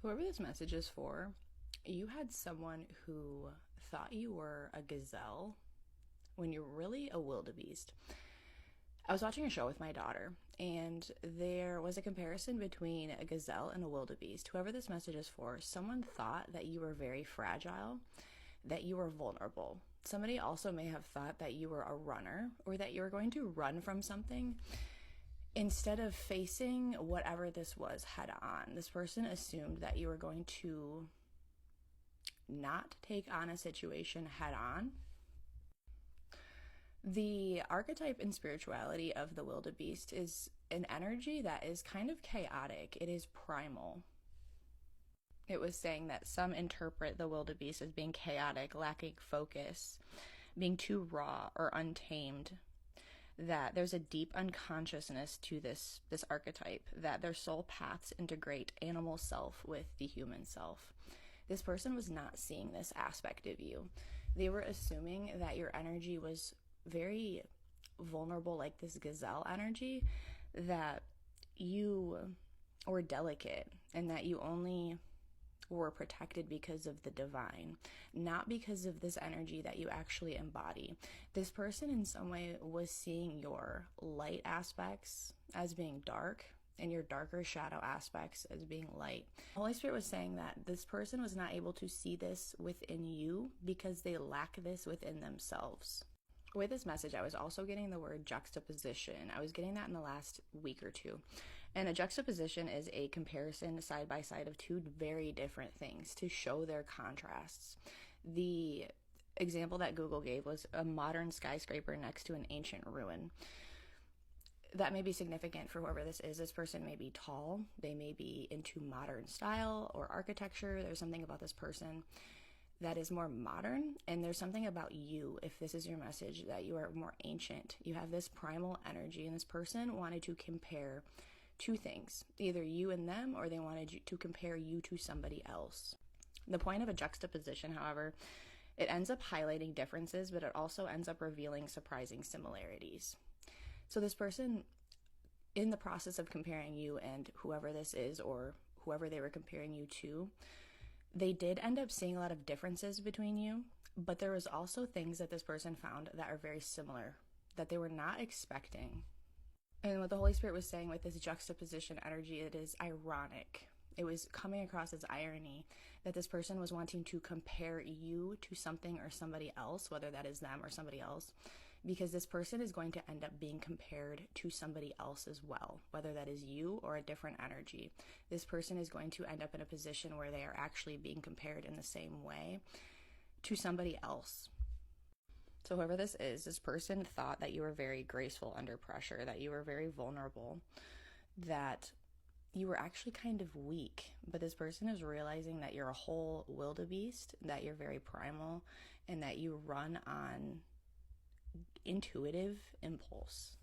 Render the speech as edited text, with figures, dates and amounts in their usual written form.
Whoever this message is for, you had someone who thought you were a gazelle when you're really a wildebeest. I was watching a show with my daughter, and there was a comparison between a gazelle and a wildebeest. Whoever this message is for, someone thought that you were very fragile, that you were vulnerable. Somebody also may have thought that you were a runner or that you were going to run from something. Instead of facing whatever this was head on, this person assumed that you were going to not take on a situation head on. The archetype in spirituality of the wildebeest is an energy that is kind of chaotic. It is primal. It was saying that some interpret the wildebeest as being chaotic, lacking focus, being too raw or untamed. That there's a deep unconsciousness to this archetype, that their soul paths integrate animal self with the human self. This person was not seeing this aspect of you. They were assuming that your energy was very vulnerable, like this gazelle energy, that you were delicate and that you only were protected because of the divine, not because of this energy that you actually embody. This person in some way was seeing your light aspects as being dark and your darker shadow aspects as being light. The Holy Spirit was saying that this person was not able to see this within you because they lack this within themselves. With this message, I was also getting the word juxtaposition. I was getting that in the last week or two. And a juxtaposition is a comparison side by side of two very different things to show their contrasts. The example that Google gave was a modern skyscraper next to an ancient ruin. That may be significant for whoever this is. This person may be tall. They may be into modern style or architecture. There's something about this person that is more modern, and there's something about you, if this is your message, that you are more ancient. You have this primal energy, and this person wanted to compare two things, either you and them, or they wanted to compare you to somebody else. The point of a juxtaposition, however, it ends up highlighting differences, but it also ends up revealing surprising similarities. So this person, in the process of comparing you and whoever this is, or whoever they were comparing you to, they did end up seeing a lot of differences between you, but there was also things that this person found that are very similar, that they were not expecting. And what the Holy Spirit was saying with this juxtaposition energy, it is ironic. It was coming across as irony that this person was wanting to compare you to something or somebody else, whether that is them or somebody else, because this person is going to end up being compared to somebody else as well, whether that is you or a different energy. This person is going to end up in a position where they are actually being compared in the same way to somebody else. So whoever this is, this person thought that you were very graceful under pressure, that you were very vulnerable, that you were actually kind of weak, but this person is realizing that you're a whole wildebeest, that you're very primal, and that you run on intuitive impulse.